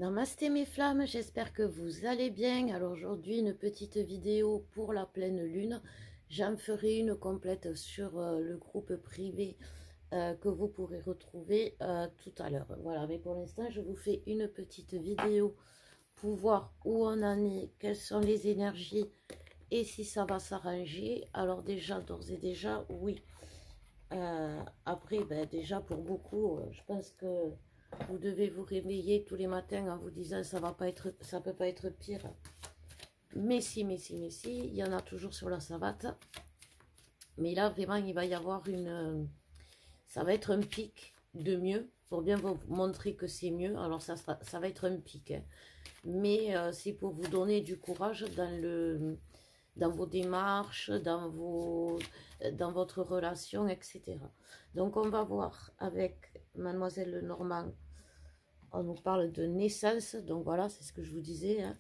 Namasté mes flammes, j'espère que vous allez bien. Alors aujourd'hui, une petite vidéo pour la pleine lune. J'en ferai une complète sur le groupe privé que vous pourrez retrouver tout à l'heure. Voilà, mais pour l'instant, je vous fais une petite vidéo pour voir où on en est, quelles sont les énergies et si ça va s'arranger. Alors déjà, d'ores et déjà, oui. Après, ben, déjà pour beaucoup, je pense que vous devez vous réveiller tous les matins en vous disant ça va pas être, ça peut pas être pire. Mais si, il y en a toujours sur la savate. Mais là, vraiment, il va y avoir ça va être un pic de mieux pour bien vous montrer que c'est mieux. Alors ça va être un pic, hein. Mais c'est pour vous donner du courage dans vos démarches, dans votre relation, etc. Donc on va voir avec Mademoiselle Lenormand. On nous parle de naissance, donc voilà, c'est ce que je vous disais, hein.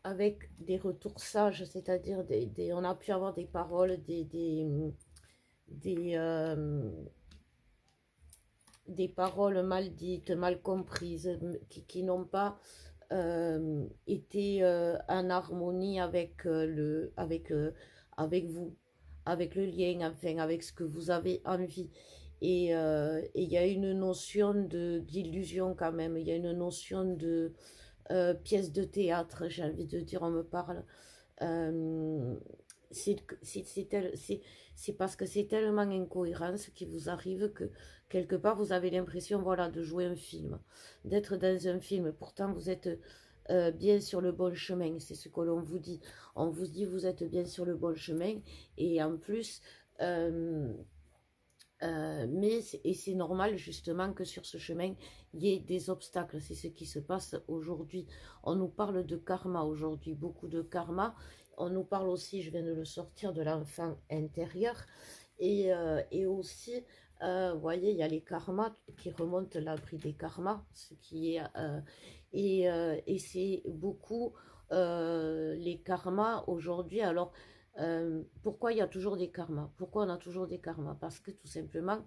Avec des retours sages, c'est-à-dire on a pu avoir des paroles, des paroles mal dites, mal comprises, qui n'ont pas été en harmonie avec, avec vous, avec le lien, enfin, avec ce que vous avez envie. Et il y a une notion d'illusion quand même, il y a une notion de pièce de théâtre, j'ai envie de dire, on me parle. Euh, c'est parce que c'est tellement incohérent ce qui vous arrive que quelque part vous avez l'impression, voilà, de jouer un film, d'être dans un film. Pourtant vous êtes bien sur le bon chemin, c'est ce que l'on vous dit. On vous dit vous êtes bien sur le bon chemin et en plus et c'est normal justement que sur ce chemin, il y ait des obstacles. C'est ce qui se passe aujourd'hui. On nous parle de karma aujourd'hui, beaucoup de karma. On nous parle aussi, je viens de le sortir, de l'enfant intérieur. Et aussi, vous voyez, il y a les karmas qui remontent l'abri des karmas, ce qui est... et c'est beaucoup les karmas aujourd'hui. Alors, pourquoi il y a toujours des karmas? Pourquoi on a toujours des karmas? Parce que tout simplement,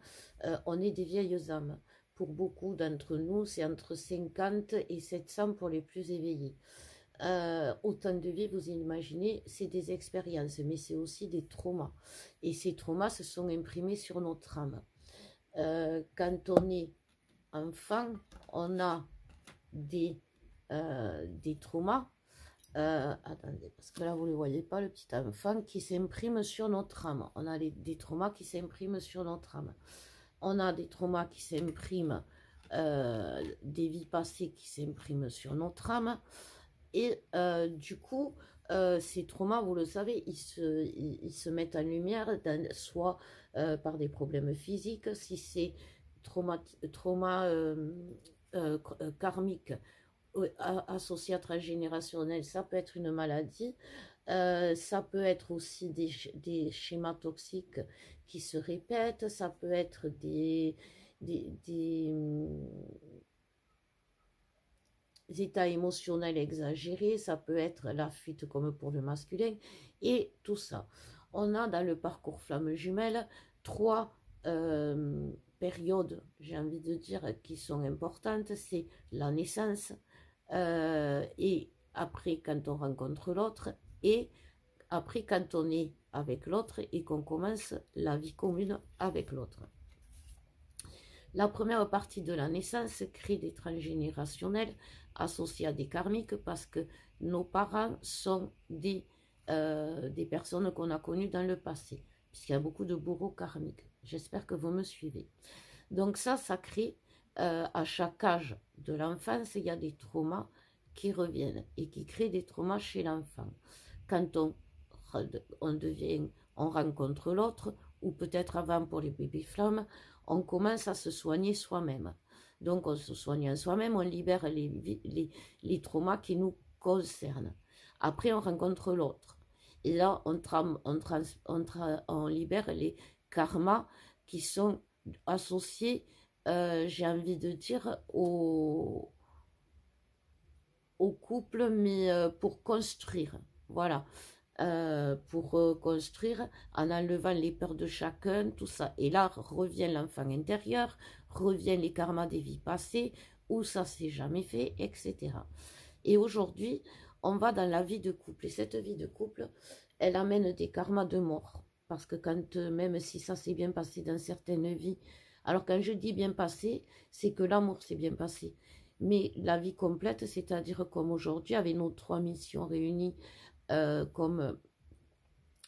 on est des vieilles âmes. Pour beaucoup d'entre nous, c'est entre 50 et 700 pour les plus éveillés. Autant de vie, vous imaginez, c'est des expériences, mais c'est aussi des traumas. Et ces traumas se sont imprimés sur notre âme. Quand on est enfant, on a des traumas. Attendez, parce que là, vous ne le voyez pas, le petit enfant qui s'imprime sur notre âme. On a des traumas qui s'impriment sur notre âme. On a des traumas qui s'impriment, des vies passées qui s'impriment sur notre âme. Et du coup, ces traumas, vous le savez, ils se mettent en lumière, soit par des problèmes physiques, si c'est trauma karmique, associé à transgénérationnel, ça peut être une maladie, ça peut être aussi des schémas toxiques qui se répètent, ça peut être des états émotionnels exagérés, ça peut être la fuite comme pour le masculin, et tout ça. On a dans le parcours flamme jumelle trois périodes, j'ai envie de dire, qui sont importantes, c'est la naissance, et après quand on rencontre l'autre, et après quand on est avec l'autre et qu'on commence la vie commune avec l'autre. La première partie de la naissance crée des transgénérationnels associés à des karmiques parce que nos parents sont des personnes qu'on a connues dans le passé, puisqu'il y a beaucoup de bourreaux karmiques. J'espère que vous me suivez. Donc ça crée à chaque âge de l'enfance, il y a des traumas qui reviennent et qui créent des traumas chez l'enfant. Quand on rencontre l'autre, ou peut-être avant pour les bébés flammes, on commence à se soigner soi-même. Donc on se soigne en soi-même, on libère les traumas qui nous concernent. Après on rencontre l'autre. Et là on libère les karmas qui sont associés, j'ai envie de dire, au couple, mais pour construire. Voilà. Pour construire en enlevant les peurs de chacun, tout ça. Et là, revient l'enfant intérieur, revient les karmas des vies passées, ou ça s'est jamais fait, etc. Et aujourd'hui, on va dans la vie de couple. Et cette vie de couple, elle amène des karmas de mort. Parce que quand, même si ça s'est bien passé dans certaines vies, alors quand je dis bien passé, c'est que l'amour s'est bien passé. Mais la vie complète, c'est-à-dire comme aujourd'hui, avec nos 3 missions réunies, comme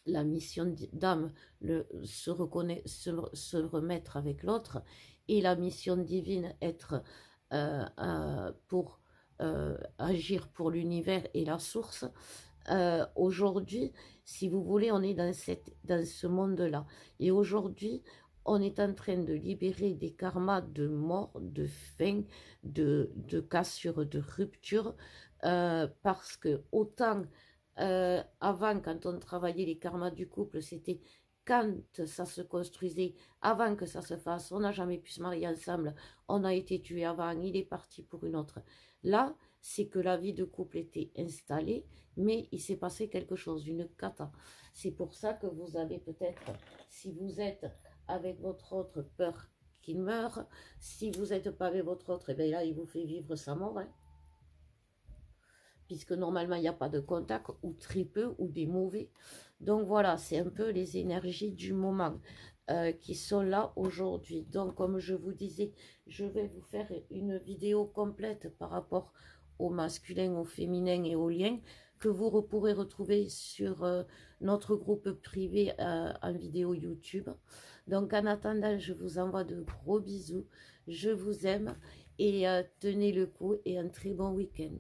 la mission d'âme, se remettre avec l'autre, et la mission divine, être pour agir pour l'univers et la source. Aujourd'hui, si vous voulez, on est dans ce monde-là. Et aujourd'hui, on est en train de libérer des karmas de mort, de fin, de cassure, de rupture, parce que autant avant, quand on travaillait les karmas du couple, c'était quand ça se construisait, avant que ça se fasse, on n'a jamais pu se marier ensemble, on a été tué avant, il est parti pour une autre. Là, c'est que la vie de couple était installée, mais il s'est passé quelque chose, une cata. C'est pour ça que vous avez peut-être, si vous êtes avec votre autre, peur qu'il meure. Si vous n'êtes pas avec votre autre, et bien là, il vous fait vivre sa mort, hein, puisque normalement, il n'y a pas de contact, ou très peu, ou des mauvais. Donc voilà, c'est un peu les énergies du moment qui sont là aujourd'hui. Donc, comme je vous disais, je vais vous faire une vidéo complète par rapport au masculin, au féminin et au lien, que vous pourrez retrouver sur notre groupe privé en vidéo YouTube. Donc, en attendant, je vous envoie de gros bisous. Je vous aime et tenez le coup et un très bon week-end.